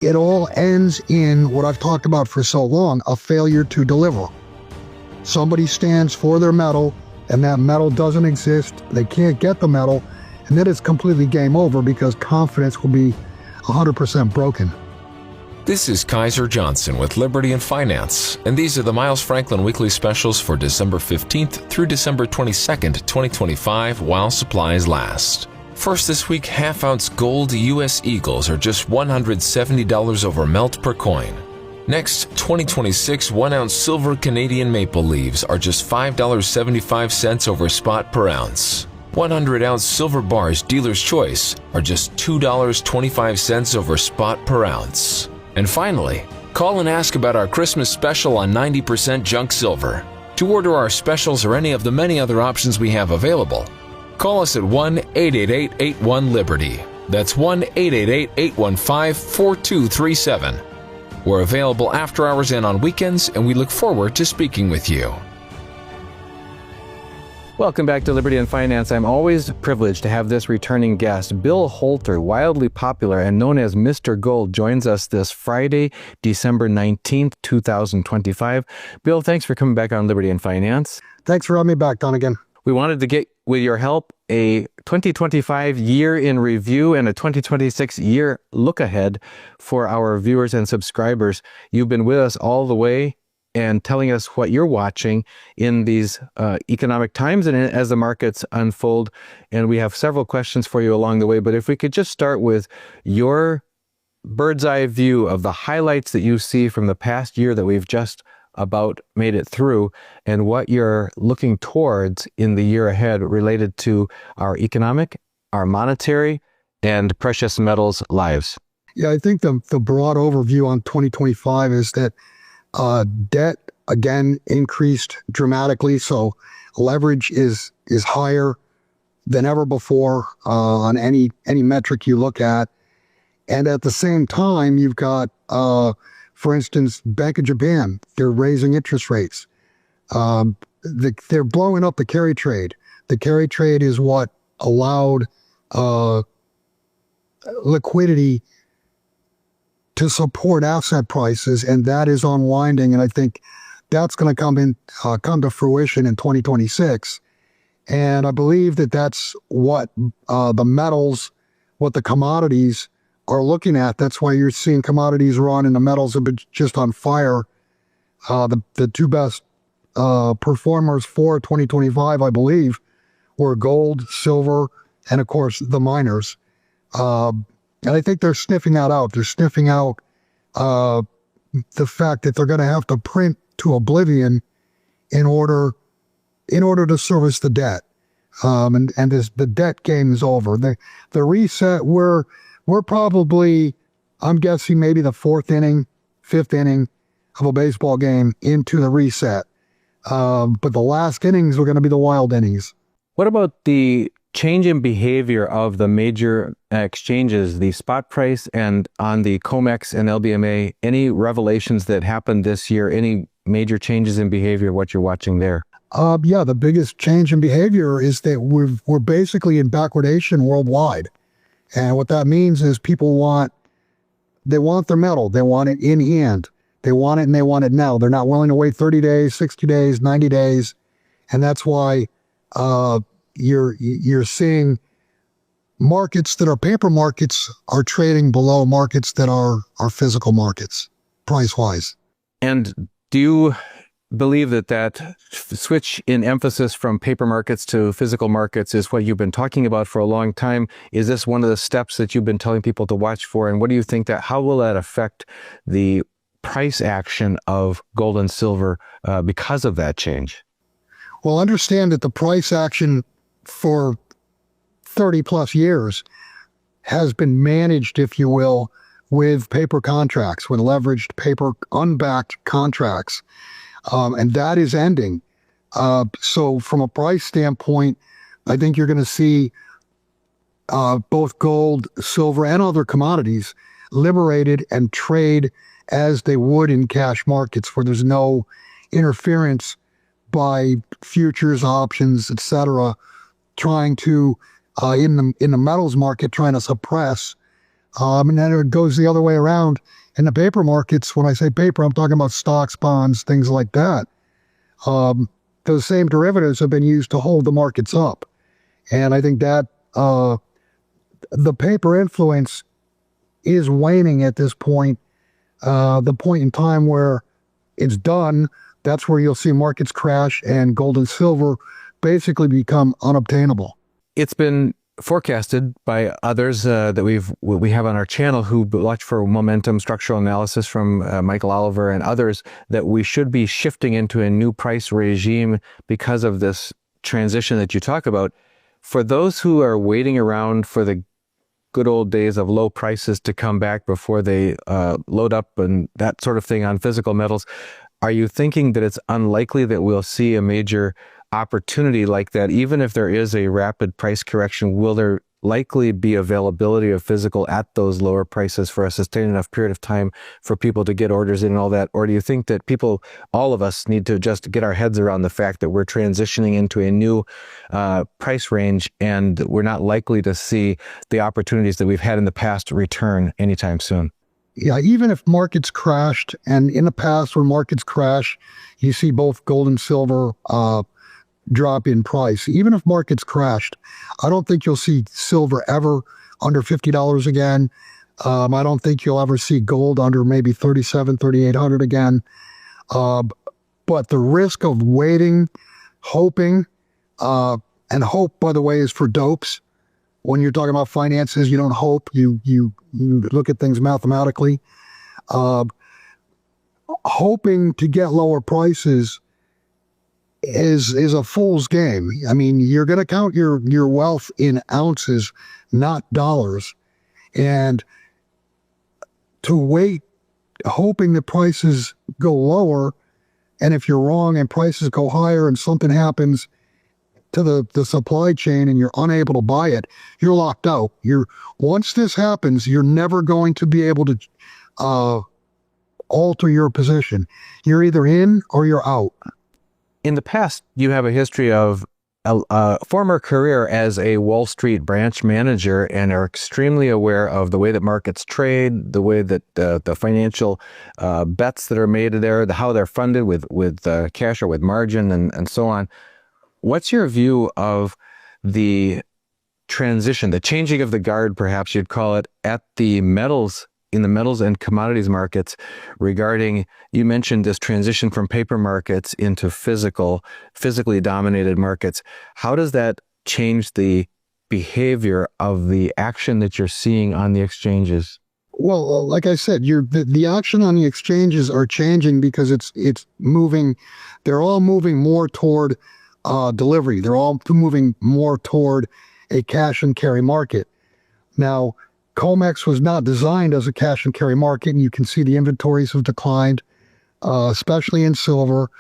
it all ends in what I've talked about for so long, a failure to deliver. Somebody stands for their metal, and that metal doesn't exist. They can't get the metal, and then it's completely game over because confidence will be 100% broken. This is Kaiser Johnson with Liberty and Finance, and these are the Miles Franklin Weekly Specials for December 15th through December 22nd, 2025, while supplies last. First this week, half-ounce gold U.S. Eagles are just $170 over melt per coin. Next, 2026 1-ounce silver Canadian maple leaves are just $5.75 over spot per ounce. 100-ounce silver bars dealer's choice are just $2.25 over spot per ounce. And finally, call and ask about our Christmas special on 90% junk silver. To order our specials or any of the many other options we have available, call us at 1-888-81-LIBERTY. That's 1-888-815-4237. We're available after hours and on weekends, and we look forward to speaking with you. Welcome back to Liberty and Finance. I'm always privileged to have this returning guest. Bill Holter, wildly popular and known as Mr. Gold, joins us this Friday, December 19th, 2025. Bill, thanks for coming back on Liberty and Finance. Thanks for having me back, Don, again. We wanted to get, with your help, a 2025 year in review and a 2026 year look ahead for our viewers and subscribers. You've been with us all the way and telling us what you're watching in these economic times and as the markets unfold. And we have several questions for you along the way. But if we could just start with your bird's eye view of the highlights that you see from the past year that we've just about made it through, and what you're looking towards in the year ahead related to our economic, our monetary, and precious metals lives. Yeah, I think the broad overview on 2025 is that debt, again, increased dramatically. So leverage is higher than ever before on any metric you look at. And at the same time, you've got, for instance, Bank of Japan. They're raising interest rates. They're blowing up the carry trade. The carry trade is what allowed liquidity to support asset prices, and that is unwinding. And I think that's going to come to fruition in 2026. And I believe that that's what the metals, what the commodities are looking at. That's why you're seeing commodities run, and the metals have been just on fire. The two best performers for 2025, I believe, were gold, silver, and of course the miners. And I think they're sniffing that out. They're sniffing out the fact that they're going to have to print to oblivion in order to service the debt. And the debt game is over. The reset, we're probably, I'm guessing, maybe the fifth inning of a baseball game into the reset. But the last innings are going to be the wild innings. What about the change in behavior of the major exchanges, the spot price and on the COMEX and LBMA? Any revelations that happened this year? Any major changes in behavior, what you're watching there? Yeah, the biggest change in behavior is that we're basically in backwardation worldwide. And what that means is people want their metal. They want it in hand. They want it, and they want it now. They're not willing to wait 30 days, 60 days, 90 days. And that's why you're seeing markets that are paper markets are trading below markets that are physical markets, price-wise. And do you believe that switch in emphasis from paper markets to physical markets is what you've been talking about for a long time? Is this one of the steps that you've been telling people to watch for? And what do you think how will that affect the price action of gold and silver because of that change? Well, understand that the price action for 30 plus years has been managed, if you will, with paper contracts, with leveraged paper unbacked contracts. And that is ending. So from a price standpoint, I think you're going to see both gold, silver, and other commodities liberated and trade as they would in cash markets, where there's no interference by futures, options, etc., trying to in the metals market, trying to suppress And then it goes the other way around in the paper markets. When I say paper, I'm talking about stocks, bonds, things like that. Those same derivatives have been used to hold the markets up. And I think that the paper influence is waning at this point. The point in time where it's done, that's where you'll see markets crash and gold and silver basically become unobtainable. It's been forecasted by others that we have on our channel who watch for momentum structural analysis from Michael Oliver and others, that we should be shifting into a new price regime because of this transition that you talk about. For those who are waiting around for the good old days of low prices to come back before they load up and that sort of thing on physical metals, are you thinking that it's unlikely that we'll see a major opportunity like that? Even if there is a rapid price correction, will there likely be availability of physical at those lower prices for a sustained enough period of time for people to get orders in and all that? Or do you think that people, all of us, need to just get our heads around the fact that we're transitioning into a new price range and we're not likely to see the opportunities that we've had in the past return anytime soon? Yeah, even if markets crashed, and in the past when markets crash, you see both gold and silver drop in price. Even if markets crashed, I don't think you'll see silver ever under $50 again. I don't think you'll ever see gold under maybe $3,700, $3,800 again. But the risk of waiting, hoping, and hope, by the way, is for dopes. When you're talking about finances, you don't hope, you look at things mathematically. Hoping to get lower prices is a fool's game. I mean, you're going to count your wealth in ounces, not dollars. And to wait, hoping that prices go lower, and if you're wrong and prices go higher and something happens to the supply chain and you're unable to buy it, you're locked out. Once this happens, you're never going to be able to alter your position. You're either in or you're out. In the past, you have a history of a former career as a Wall Street branch manager and are extremely aware of the way that markets trade, the way that the financial bets that are made there, how they're funded with cash or with margin and so on. What's your view of the transition, the changing of the guard, perhaps you'd call it, at the metals, in the metals and commodities markets regarding, you mentioned this transition from paper markets into physically dominated markets. How does that change the behavior of the action that you're seeing on the exchanges? Well, like I said, the action on the exchanges are changing because it's moving. They're all moving more toward delivery. They're all moving more toward a cash and carry market. Now, COMEX was not designed as a cash and carry market, and you can see the inventories have declined, especially in silver.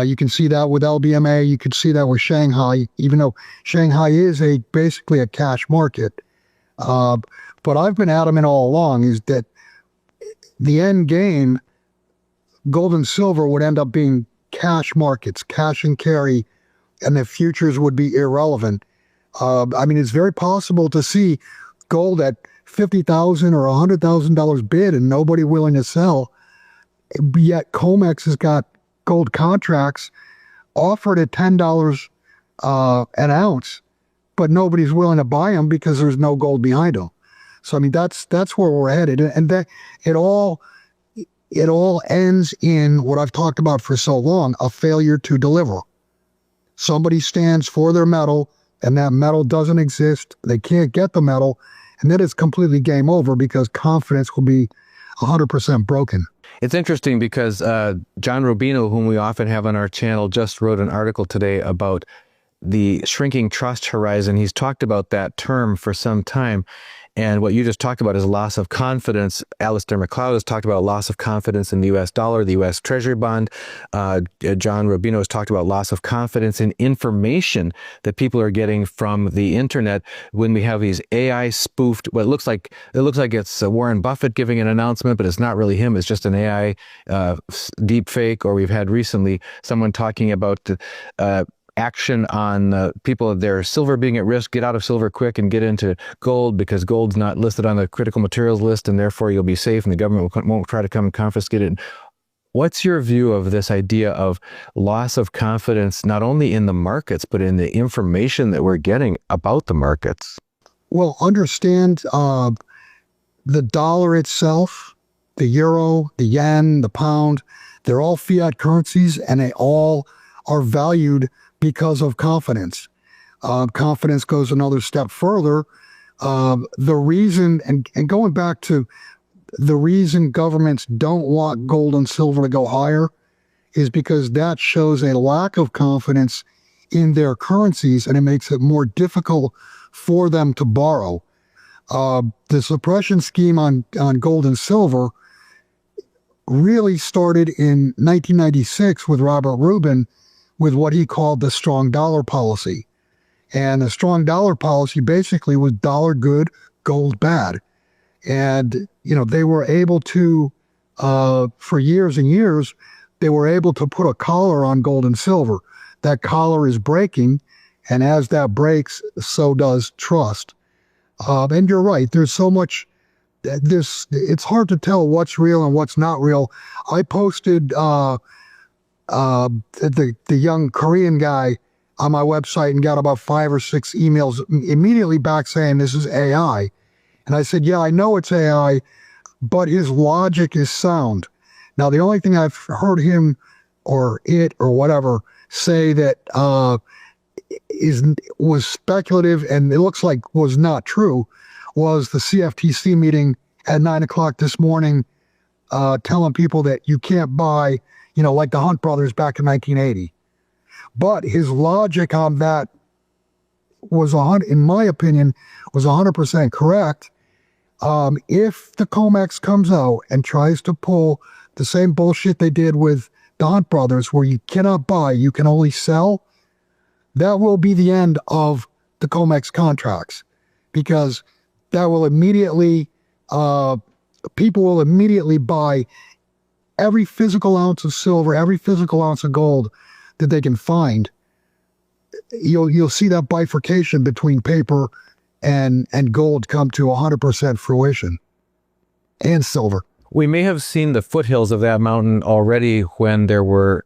You can see that with LBMA. You could see that with Shanghai, even though Shanghai is basically a cash market. But I've been adamant all along is that the end game, gold and silver would end up being cash markets, cash and carry, and the futures would be irrelevant. I mean, it's very possible to see gold at $50,000 or $100,000 bid and nobody willing to sell. Yet COMEX has got gold contracts offered at $10 an ounce, but nobody's willing to buy them because there's no gold behind them. So I mean, that's where we're headed, and that it all ends in what I've talked about for so long: a failure to deliver. Somebody stands for their metal, and that metal doesn't exist. They can't get the metal, and then it's completely game over because confidence will be 100% broken. It's interesting because John Rubino, whom we often have on our channel, just wrote an article today about the shrinking trust horizon. He's talked about that term for some time. And what you just talked about is loss of confidence. Alistair McLeod has talked about loss of confidence in the U.S. dollar, the U.S. Treasury bond. John Rubino has talked about loss of confidence in information that people are getting from the internet. When we have these AI spoofed, well, it looks like it's Warren Buffett giving an announcement, but it's not really him. It's just an AI deep fake. Or we've had recently someone talking about action on people, their silver being at risk, get out of silver quick and get into gold because gold's not listed on the critical materials list and therefore you'll be safe and the government won't try to come and confiscate it. What's your view of this idea of loss of confidence, not only in the markets, but in the information that we're getting about the markets? Well, understand the dollar itself, the euro, the yen, the pound, they're all fiat currencies and they all are valued because of confidence. Confidence goes another step further. The reason, and going back to the reason governments don't want gold and silver to go higher is because that shows a lack of confidence in their currencies and it makes it more difficult for them to borrow. The suppression scheme on gold and silver really started in 1996 with Robert Rubin with what he called the strong dollar policy. And the strong dollar policy basically was dollar good, gold bad. And, they were able to, for years and years, they were able to put a collar on gold and silver. That collar is breaking. And as that breaks, so does trust. And you're right. There's so much, it's hard to tell what's real and what's not real. I posted the young Korean guy on my website and got about 5 or 6 emails immediately back saying this is AI. And I said, yeah, I know it's AI, but his logic is sound. Now, the only thing I've heard him or it or whatever say that was speculative and it looks like was not true was the CFTC meeting at 9 o'clock this morning telling people that you can't buy, like the Hunt brothers back in 1980. But his logic on that was, in my opinion, was 100% correct. If the COMEX comes out and tries to pull the same bullshit they did with the Hunt brothers, where you cannot buy, you can only sell, that will be the end of the COMEX contracts, because that will immediately, people will immediately buy every physical ounce of silver, every physical ounce of gold that they can find. You'll see that bifurcation between paper and gold come to 100% fruition, and silver. We may have seen the foothills of that mountain already when there were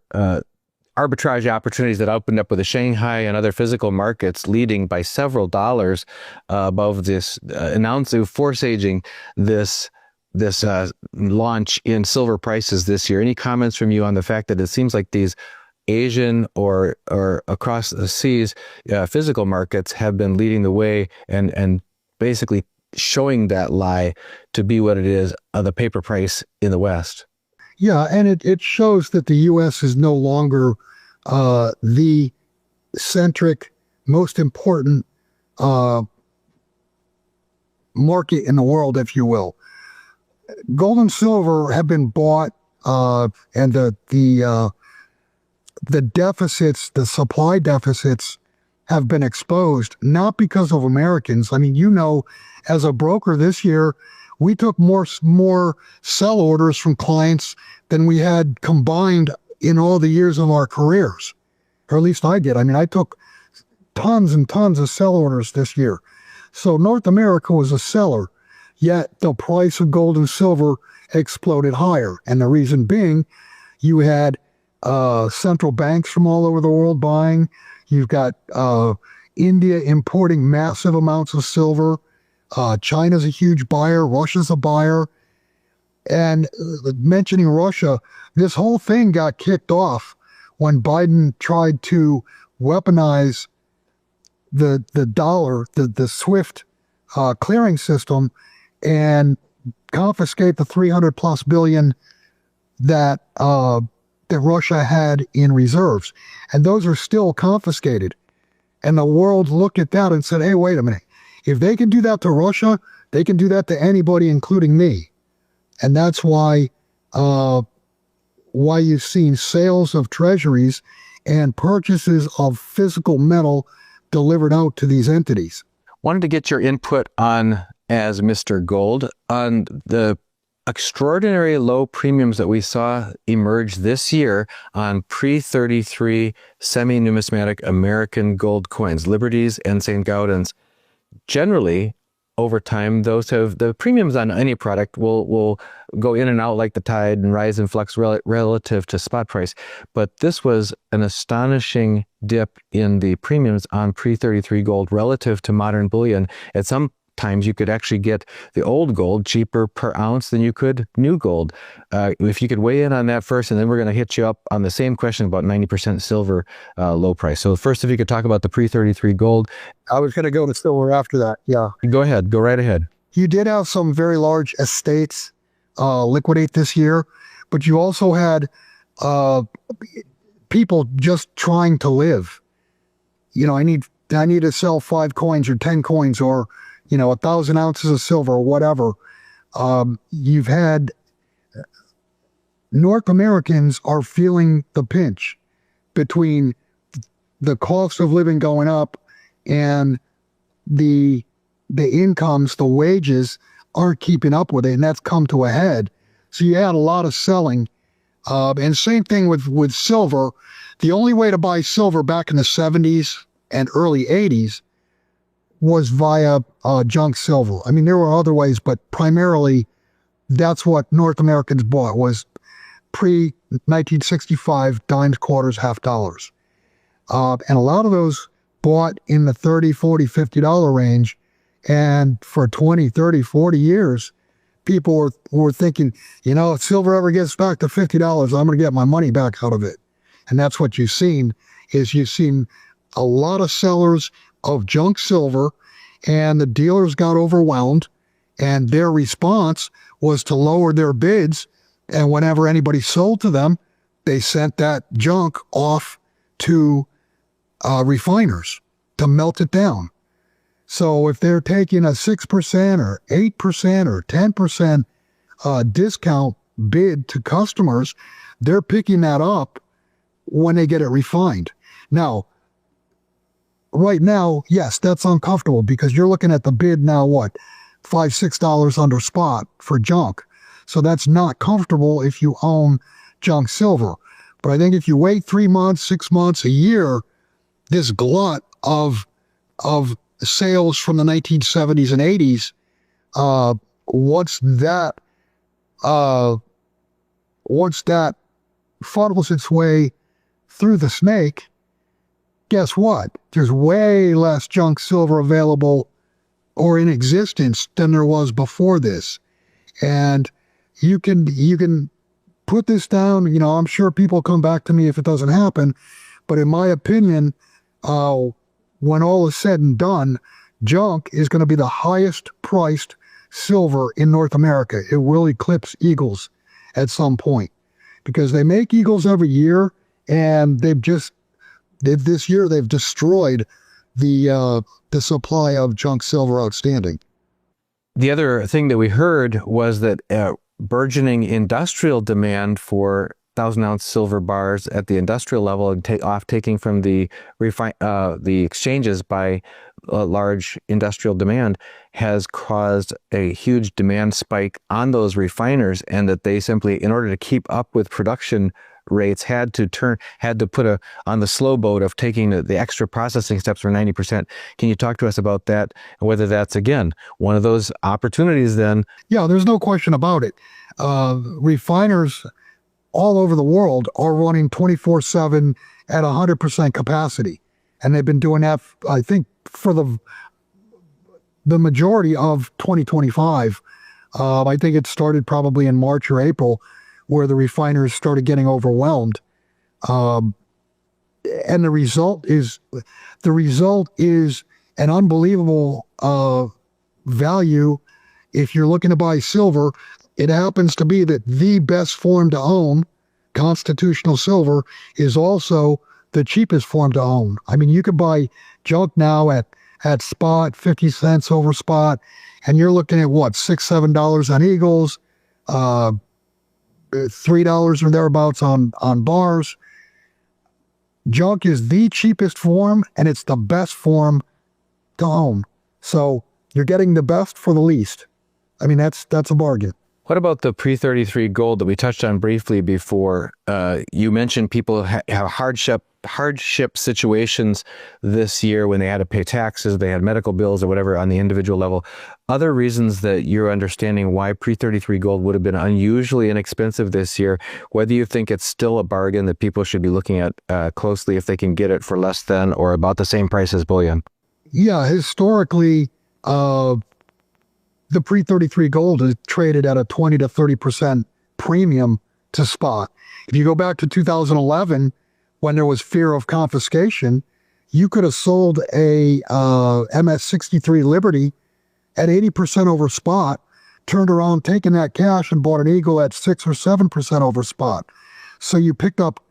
arbitrage opportunities that opened up with the Shanghai and other physical markets leading by several dollars above this, foresaging this launch in silver prices this year. Any comments from you on the fact that it seems like these Asian or across the seas physical markets have been leading the way and basically showing that lie to be what it is, the paper price in the West? Yeah, and it shows that the U.S. is no longer the centric, most important market in the world, if you will. Gold and silver have been bought, and the deficits, the supply deficits, have been exposed, not because of Americans. I mean, as a broker this year, we took more sell orders from clients than we had combined in all the years of our careers. Or at least I did. I mean, I took tons and tons of sell orders this year. So North America was a seller, yet the price of gold and silver exploded higher. And the reason being, you had central banks from all over the world buying. You've got India importing massive amounts of silver. China's a huge buyer. Russia's a buyer. And mentioning Russia, this whole thing got kicked off when Biden tried to weaponize the dollar, the SWIFT clearing system, and confiscate the 300 plus billion that Russia had in reserves. And those are still confiscated. And the world looked at that and said, hey, wait a minute. If they can do that to Russia, they can do that to anybody, including me. And that's why you've seen sales of treasuries and purchases of physical metal delivered out to these entities. Wanted to get your input on, as Mr. Gold, on the extraordinary low premiums that we saw emerge this year on pre-33 semi-numismatic American gold coins, Liberties and St. Gaudens, generally over time, the premiums on any product will go in and out like the tide and rise and flux relative to spot price. But this was an astonishing dip in the premiums on pre-33 gold relative to modern bullion. At some times you could actually get the old gold cheaper per ounce than you could new gold. If you could weigh in on that first, and then we're going to hit you up on the same question about 90% silver low price. So first, if you could talk about the pre-33 gold. I was going to go to silver after that. Yeah. Go ahead. Go right ahead. You did have some very large estates liquidate this year, but you also had people just trying to live. You know, I need to sell 5 coins or 10 coins or 1,000 ounces of silver or whatever. You've had North Americans are feeling the pinch between the cost of living going up and the incomes, the wages aren't keeping up with it, and that's come to a head. So you had a lot of selling. And same thing with silver. The only way to buy silver back in the 70s and early 80s was via junk silver. I mean, there were other ways, but primarily that's what North Americans bought, was pre-1965 dimes, quarters, half dollars. And a lot of those bought in the $30, $40, $50 range. And for 20, 30, 40 years, people were thinking, if silver ever gets back to $50, I'm going to get my money back out of it. And that's what you've seen a lot of sellers of junk silver, and the dealers got overwhelmed, and their response was to lower their bids. And whenever anybody sold to them, they sent that junk off to refiners to melt it down. So if they're taking a 6% or 8% or 10% discount bid to customers, they're picking that up when they get it refined. Now, right now, yes, that's uncomfortable because you're looking at the bid now, $5, $6 under spot for junk. So that's not comfortable if you own junk silver. But I think if you wait 3 months, 6 months, a year, this glut of sales from the 1970s and 80s, once that funnels its way through the snake, guess what? There's way less junk silver available or in existence than there was before this. And you can put this down. I'm sure people come back to me if it doesn't happen. But in my opinion, when all is said and done, junk is going to be the highest priced silver in North America. It will eclipse eagles at some point because they make eagles every year, and this year they've destroyed the supply of junk silver outstanding. The other thing that we heard was that burgeoning industrial demand for 1,000-ounce silver bars at the industrial level and taking from the exchanges by large industrial demand has caused a huge demand spike on those refiners, and that they simply, in order to keep up with production rates, had to put on the slow boat of taking the extra processing steps for 90%. Can you talk to us about that, and whether that's, again, one of those opportunities then? Yeah, there's no question about it. Refiners all over the world are running 24/7 at 100% capacity. And they've been doing that, I think, for the majority of 2025. I think it started probably in March or April, where the refiners started getting overwhelmed. And the result is an unbelievable value. If you're looking to buy silver, it happens to be that the best form to own, constitutional silver, is also the cheapest form to own. I mean, you could buy junk now at spot, 50 cents over spot, and you're looking at what, $6, $7 on Eagles, $3 or thereabouts on bars. Junk is the cheapest form, and it's the best form to own. So you're getting the best for the least. I mean, that's a bargain. What about the pre-33 gold that we touched on briefly before? You mentioned people have hardship situations this year when they had to pay taxes, they had medical bills or whatever on the individual level. Other reasons that you're understanding why pre-33 gold would have been unusually inexpensive this year, whether you think it's still a bargain that people should be looking at closely if they can get it for less than or about the same price as bullion. Yeah, historically, the pre-33 gold is traded at a 20 to 30% premium to spot. If you go back to 2011, when there was fear of confiscation, you could have sold a MS-63 Liberty at 80% over spot, turned around, taken that cash and bought an Eagle at 6 or 7% over spot. So you picked up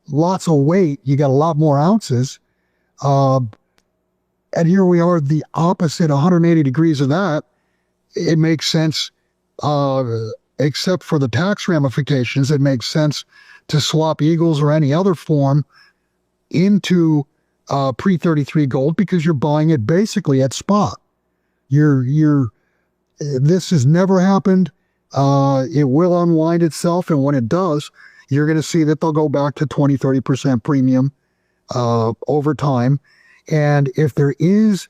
lots of weight. You got a lot more ounces. And here we are, the opposite, 180 degrees of that. It makes sense, except for the tax ramifications, it makes sense to swap Eagles or any other form into pre-33 gold because you're buying it basically at spot. This has never happened. It will unwind itself, and when it does, you're going to see that they'll go back to 20, 30% premium over time. And if there is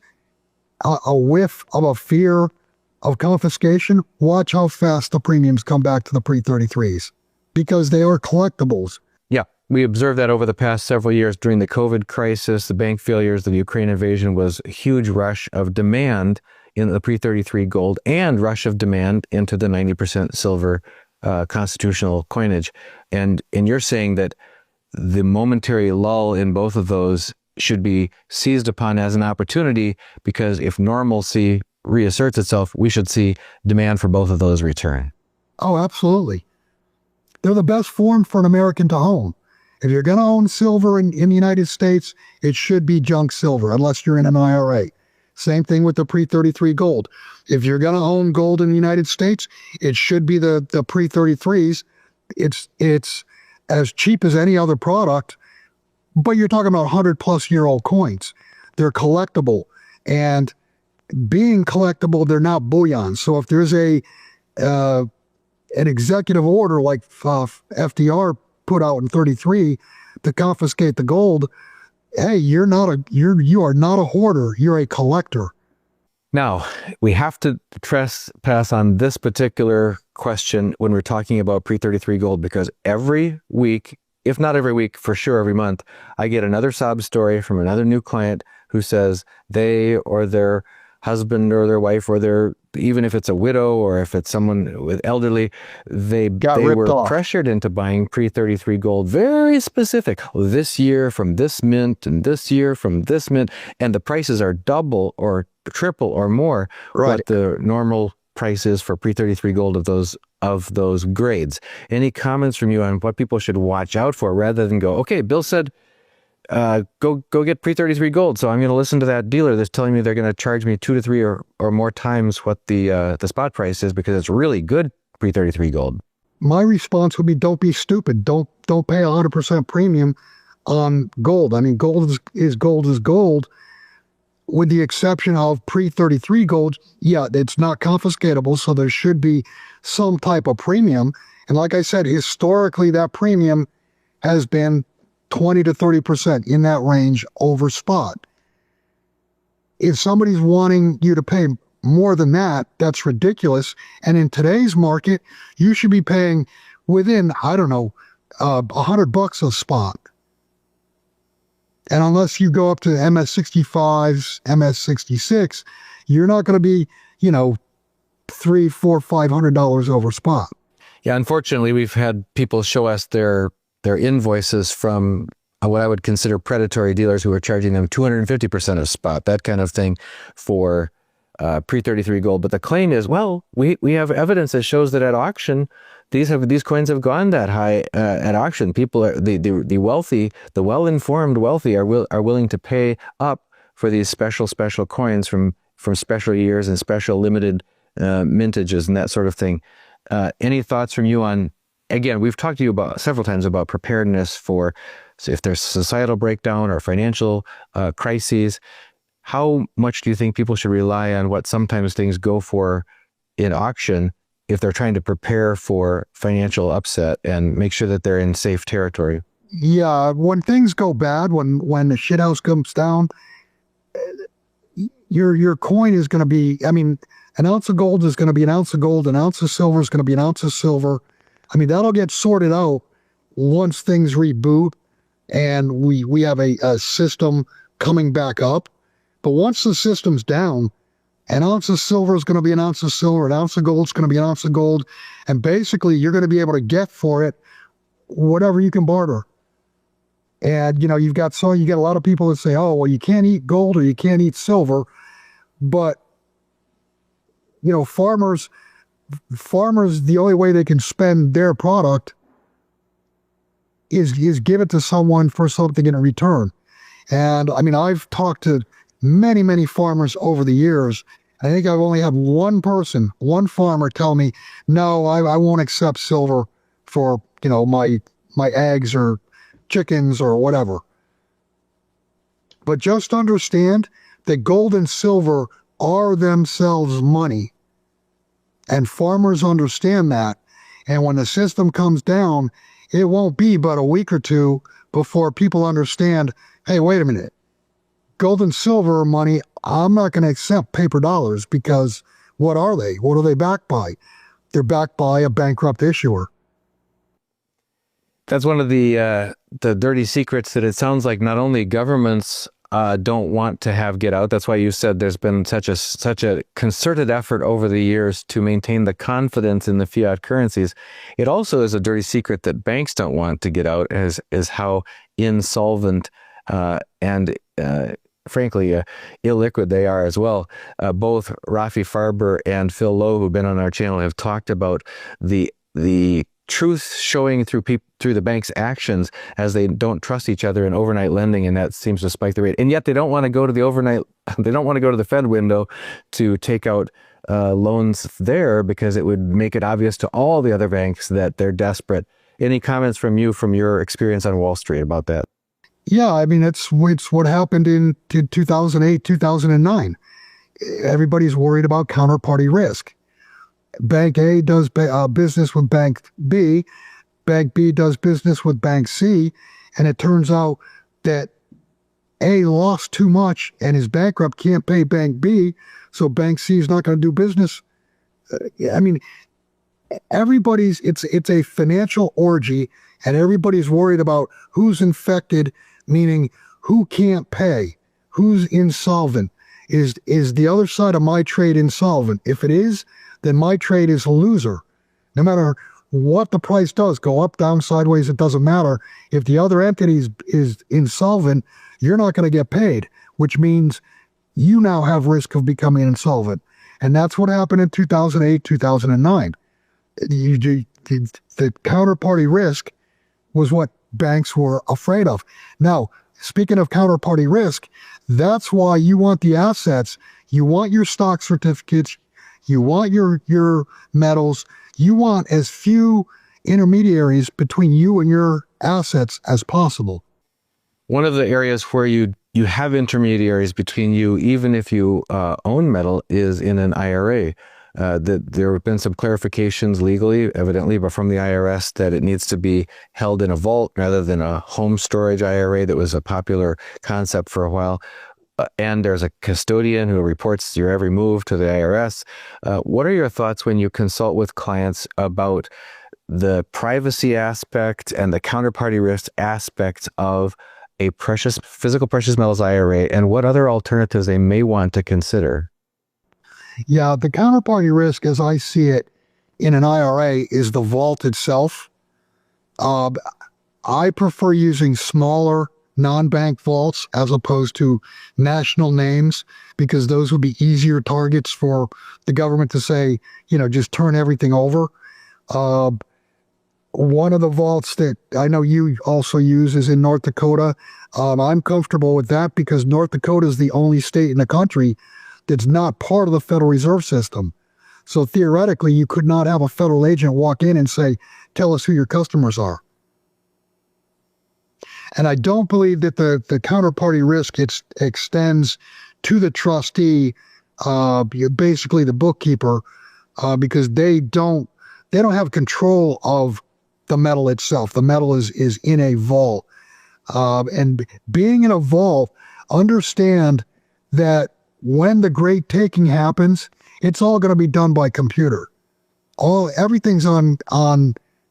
a whiff of a fear of confiscation, watch how fast the premiums come back to the pre-33s because they are collectibles. Yeah, we observed that over the past several years during the COVID crisis, the bank failures, the Ukraine invasion was a huge rush of demand in the pre-33 gold and rush of demand into the 90% silver constitutional coinage. And you're saying that the momentary lull in both of those should be seized upon as an opportunity because if normalcy reasserts itself, we should see demand for both of those return. Oh, absolutely. They're the best form for an American to own. If you're going to own silver in the United States, it should be junk silver, unless you're in an IRA. Same thing with the pre-33 gold. If you're going to own gold in the United States, it should be the pre-33s. It's as cheap as any other product, but you're talking about 100-plus-year-old coins. They're collectible, and being collectible, they're not bullion. So if there's an executive order like FDR put out in 33 to confiscate the gold, hey, you are not a hoarder. You're a collector. Now, we have to pass on this particular question when we're talking about pre-33 gold because every week, if not every week, for sure every month, I get another sob story from another new client who says they or their husband or their wife or their, even if it's a widow or if it's someone with elderly, they were pressured into buying pre-33 gold, very specific. This year from this mint and this year from this mint, and the prices are double or triple or more what the normal price is for pre-33 gold of those grades. Any comments from you on what people should watch out for rather than go, okay, Bill said, go get pre-33 gold. So I'm going to listen to that dealer that's telling me they're going to charge me 2 to 3 or more times what the spot price is because it's really good pre-33 gold. My response would be, don't be stupid. Don't pay 100% premium on gold. I mean, gold is gold, with the exception of pre-33 gold. Yeah, it's not confiscatable, so there should be some type of premium. And like I said, historically, that premium has been 20 to 30% in that range over spot. If somebody's wanting you to pay more than that, that's ridiculous. And in today's market, you should be paying within, I don't know, $100 a spot. And unless you go up to MS-65s, MS-66, you're not going to be, $300, $400, $500 over spot. Yeah, unfortunately, we've had people show us their invoices from what I would consider predatory dealers who are charging them 250% of spot, that kind of thing for pre-33 gold. But the claim is, well, we have evidence that shows that at auction, these coins have gone that high at auction. People are the wealthy, the well-informed wealthy are willing to pay up for these special coins from special years and special limited mintages and that sort of thing. Any thoughts from you on? Again, we've talked to you about several times about preparedness for if there's societal breakdown or financial crises. How much do you think people should rely on what sometimes things go for in auction if they're trying to prepare for financial upset and make sure that they're in safe territory. Yeah, when things go bad, when the shithouse comes down, your coin is going to be, I mean, an ounce of gold is going to be an ounce of gold, an ounce of silver is going to be an ounce of silver. I mean, that'll get sorted out once things reboot and we have a system coming back up. But once the system's down, an ounce of silver is going to be an ounce of silver, an ounce of gold is going to be an ounce of gold, and basically you're going to be able to get for it whatever you can barter. And you get a lot of people that say, oh, well, you can't eat gold or you can't eat silver, but farmers, the only way they can spend their product is give it to someone for something in return. And I mean, I've talked to many, many farmers over the years. I think I've only had one farmer tell me, no, I won't accept silver for, my eggs or chickens or whatever. But just understand that gold and silver are themselves money. And farmers understand that. And when the system comes down, it won't be but a week or two before people understand, hey, wait a minute. Gold and silver are money. I'm not going to accept paper dollars because what are they? What are they backed by? They're backed by a bankrupt issuer. That's one of the dirty secrets that it sounds like not only governments don't want to have get out. That's why you said there's been such a concerted effort over the years to maintain the confidence in the fiat currencies. It also is a dirty secret that banks don't want to get out, as how insolvent and frankly illiquid they are as well. Both Rafi Farber and Phil Lowe, who've been on our channel, have talked about the truth showing through the bank's actions as they don't trust each other in overnight lending, and that seems to spike the rate. And yet they don't want to go to the Fed window to take out loans there because it would make it obvious to all the other banks that they're desperate. Any comments from your experience on Wall Street about that? Yeah, I mean, it's what happened in 2008, 2009. Everybody's worried about counterparty risk. Bank A does business with Bank B. Bank B does business with Bank C. And it turns out that A lost too much and is bankrupt, can't pay Bank B. So Bank C is not going to do business. I mean, it's a financial orgy, and everybody's worried about who's infected, meaning who can't pay, who's insolvent. Is the other side of my trade insolvent? If it is, then my trade is a loser. No matter what the price does, go up, down, sideways, it doesn't matter. If the other entity is insolvent, you're not going to get paid, which means you now have risk of becoming insolvent. And that's what happened in 2008, 2009. The counterparty risk was what banks were afraid of. Now, speaking of counterparty risk, that's why you want the assets. You want your stock certificates. You want your metals. You want as few intermediaries between you and your assets as possible. One of the areas where you have intermediaries between you, even if you own metal, is in an IRA. There have been some clarifications legally, evidently, but from the IRS that it needs to be held in a vault rather than a home storage IRA that was a popular concept for a while. And there's a custodian who reports your every move to the IRS. What are your thoughts when you consult with clients about the privacy aspect and the counterparty risk aspect of a physical precious metals IRA, and what other alternatives they may want to consider? Yeah, the counterparty risk, as I see it in an IRA, is the vault itself. I prefer using smaller non-bank vaults as opposed to national names, because those would be easier targets for the government to say, just turn everything over. One of the vaults that I know you also use is in North Dakota. I'm comfortable with that because North Dakota is the only state in the country that's not part of the Federal Reserve System. So theoretically, you could not have a federal agent walk in and say, tell us who your customers are. And I don't believe that the counterparty risk extends to the trustee, basically the bookkeeper. because they don't have control of the metal itself. The metal is in a vault. And being in a vault, understand that when the great taking happens, it's all going to be done by computer. Everything's on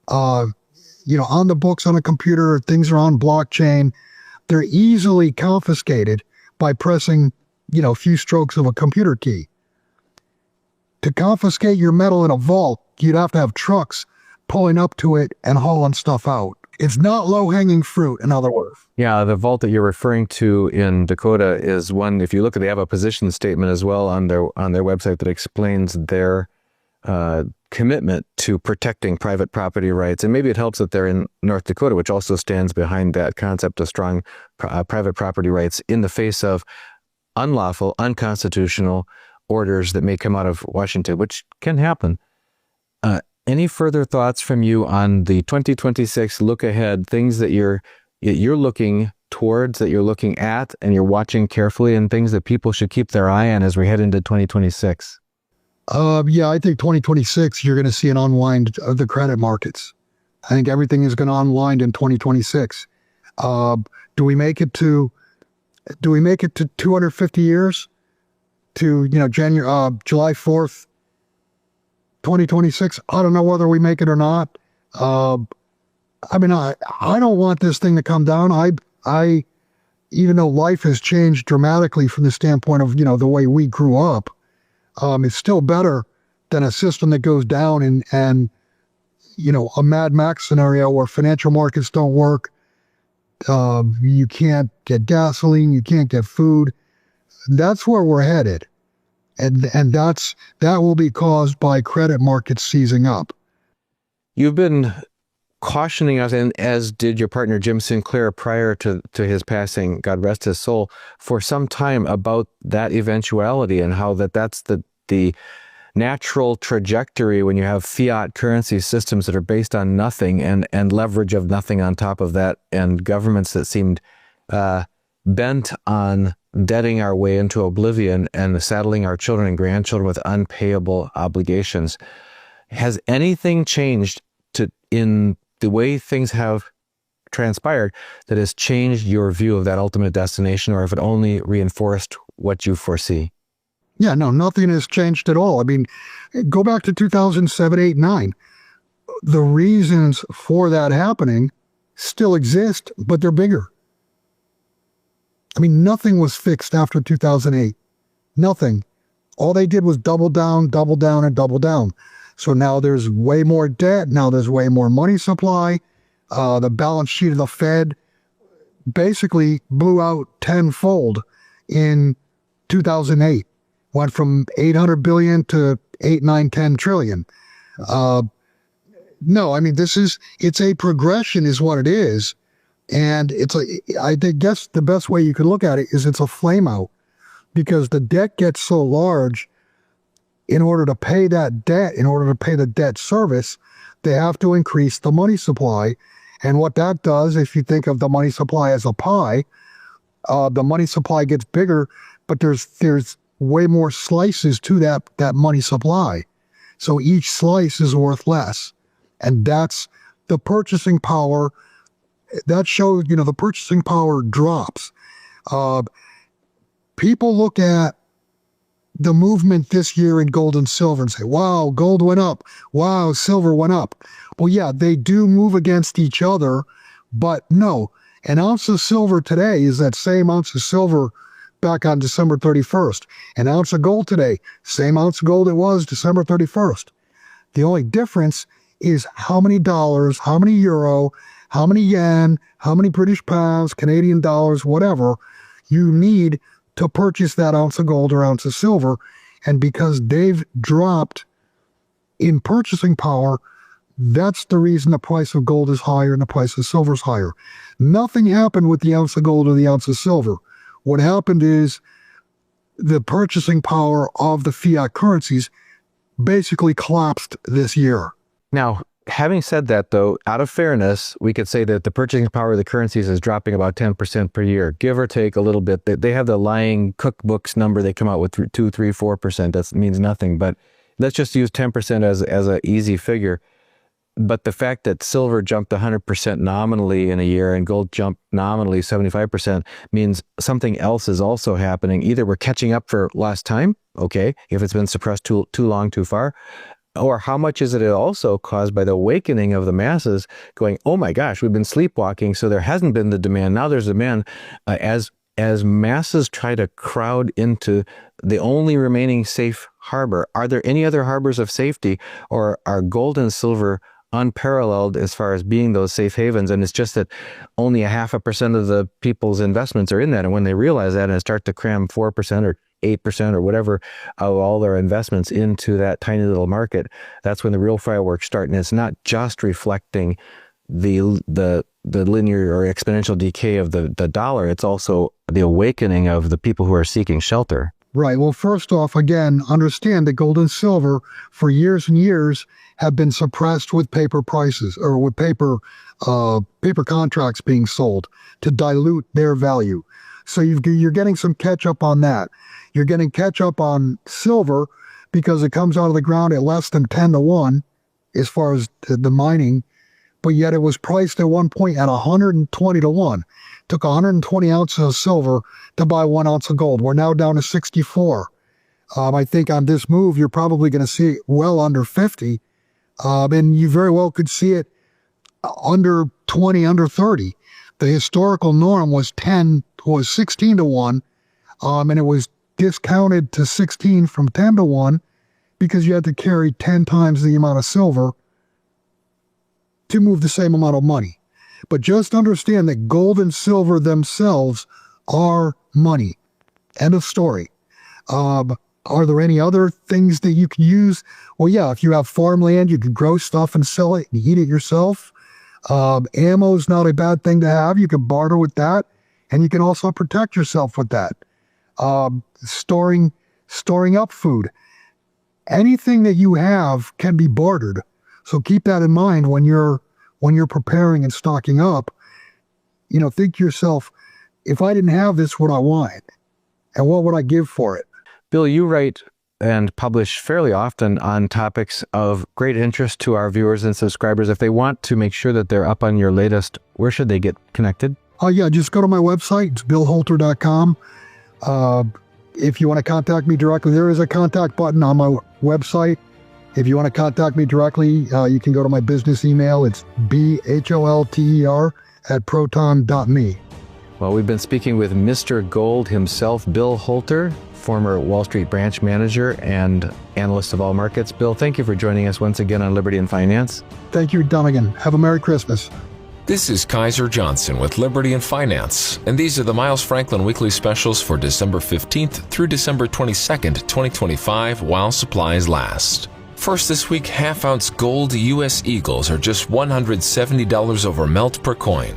the books on a computer. Things are on blockchain. They're easily confiscated by pressing, a few strokes of a computer key. To confiscate your metal in a vault, you'd have to have trucks pulling up to it and hauling stuff out. It's not low-hanging fruit, in other words. Yeah, the vault that you're referring to in Dakota is one, if you look at, they have a position statement as well on their website that explains their commitment to protecting private property rights. And maybe it helps that they're in North Dakota, which also stands behind that concept of strong private property rights in the face of unlawful, unconstitutional orders that may come out of Washington, which can happen. Any further thoughts from you on the 2026 look ahead, things that you're looking towards, that you're looking at, and you're watching carefully, and things that people should keep their eye on as we head into 2026? Yeah, I think 2026, you're going to see an unwind of the credit markets. I think everything is going to unwind in 2026. Do we make it to 250 years? To, July 4th, 2026? I don't know whether we make it or not. I don't want this thing to come down. I even though life has changed dramatically from the standpoint of, the way we grew up, it's still better than a system that goes down and a Mad Max scenario where financial markets don't work. You can't get gasoline, you can't get food. That's where we're headed. And that will be caused by credit markets seizing up. You've been cautioning us, and as did your partner Jim Sinclair prior to his passing, God rest his soul, for some time about that eventuality and how that's the natural trajectory when you have fiat currency systems that are based on nothing and leverage of nothing on top of that, and governments that seemed bent on debting our way into oblivion and saddling our children and grandchildren with unpayable obligations. Has anything changed in the way things have transpired that has changed your view of that ultimate destination, or if it only reinforced what you foresee? Yeah, no, nothing has changed at all. I mean, go back to 2007, 8, 9. The reasons for that happening still exist, but they're bigger. I mean, nothing was fixed after 2008. Nothing. All they did was double down, and double down. So now there's way more debt. Now there's way more money supply. The balance sheet of the Fed basically blew out tenfold in 2008. Went from 800 billion to 8, 9, 10 trillion. No, I mean, it's a progression is what it is. And I guess the best way you could look at it is it's a flame out, because the debt gets so large. In order to pay that debt, in order to pay the debt service, they have to increase the money supply. And what that does, if you think of the money supply as a pie, the money supply gets bigger, but there's way more slices to that money supply. So each slice is worth less. And that's the purchasing power. That shows, the purchasing power drops. People look at the movement this year in gold and silver and say, wow, gold went up. Wow, silver went up. Well, yeah, they do move against each other, but no, an ounce of silver today is that same ounce of silver back on December 31st. An ounce of gold today, same ounce of gold it was December 31st. The only difference is how many dollars, how many euro, how many yen, how many British pounds, Canadian dollars, whatever you need to purchase that ounce of gold or ounce of silver. And because they've dropped in purchasing power, that's the reason the price of gold is higher and the price of silver is higher. Nothing happened with the ounce of gold or the ounce of silver. What happened is the purchasing power of the fiat currencies basically collapsed this year. Now, having said that, though, out of fairness, we could say that the purchasing power of the currencies is dropping about 10% per year, give or take a little bit. They have the lying cookbooks number they come out with 2, 3, 4%. That means nothing. But let's just use 10% as an easy figure. But the fact that silver jumped 100% nominally in a year and gold jumped nominally 75% means something else is also happening. Either we're catching up for lost time, okay, if it's been suppressed too long, too far, or how much is it also caused by the awakening of the masses going, oh my gosh, we've been sleepwalking, so there hasn't been the demand. Now there's demand as masses try to crowd into the only remaining safe harbor. Are there any other harbors of safety, or are gold and silver unparalleled as far as being those safe havens? And it's just that only 0.5% of the people's investments are in that. And when they realize that and start to cram 4% or 8% or whatever of all their investments into that tiny little market, that's when the real fireworks start. And it's not just reflecting the linear or exponential decay of the dollar. It's also the awakening of the people who are seeking shelter. Right. Well, first off, again, understand that gold and silver for years and years have been suppressed with paper prices, or with paper contracts being sold to dilute their value. So you're getting some catch up on that. You're getting catch up on silver because it comes out of the ground at less than 10 to 1 as far as the mining, but yet it was priced at one point at 120 to 1. Took 120 ounces of silver to buy 1 ounce of gold. We're now down to 64. I think on this move, you're probably going to see it well under 50. And you very well could see it under 20, under 30. The historical norm was 16 to 1. And it was discounted to 16 from 10 to 1 because you had to carry 10 times the amount of silver to move the same amount of money. But just understand that gold and silver themselves are money. End of story. Are there any other things that you can use? Well, yeah, if you have farmland, you can grow stuff and sell it and eat it yourself. Ammo is not a bad thing to have. You can barter with that, and you can also protect yourself with that. Storing up food. Anything that you have can be bartered. So keep that in mind when you're preparing and stocking up. Think to yourself, if I didn't have this, what I want, and what would I give for it? Bill, you write and publish fairly often on topics of great interest to our viewers and subscribers. If they want to make sure that they're up on your latest, where should they get connected? Yeah, just go to my website. It's billholter.com. If you want to contact me directly, there is a contact button on my website. If you want to contact me directly, you can go to my business email. It's bholter@proton.me. Well, we've been speaking with Mr. Gold himself, Bill Holter, former Wall Street branch manager and analyst of all markets. Bill, thank you for joining us once again on Liberty and Finance. Thank you, Dunnigan. Have a Merry Christmas. This is Kaiser Johnson with Liberty and Finance, and these are the Miles Franklin weekly specials for December 15th through December 22nd, 2025, while supplies last. First this week, half-ounce gold U.S. Eagles are just $170 over melt per coin.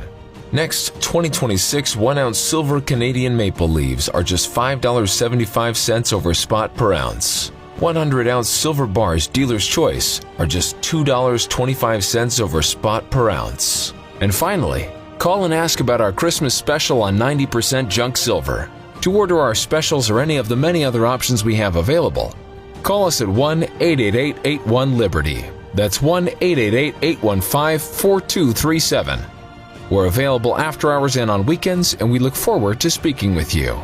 Next, 2026 1-ounce silver Canadian maple leaves are just $5.75 over spot per ounce. 100-ounce silver bars dealer's choice are just $2.25 over spot per ounce. And finally, call and ask about our Christmas special on 90% junk silver. To order our specials or any of the many other options we have available, call us at 1-888-81-LIBERTY. That's 1-888-815-4237. We're available after hours and on weekends, and we look forward to speaking with you.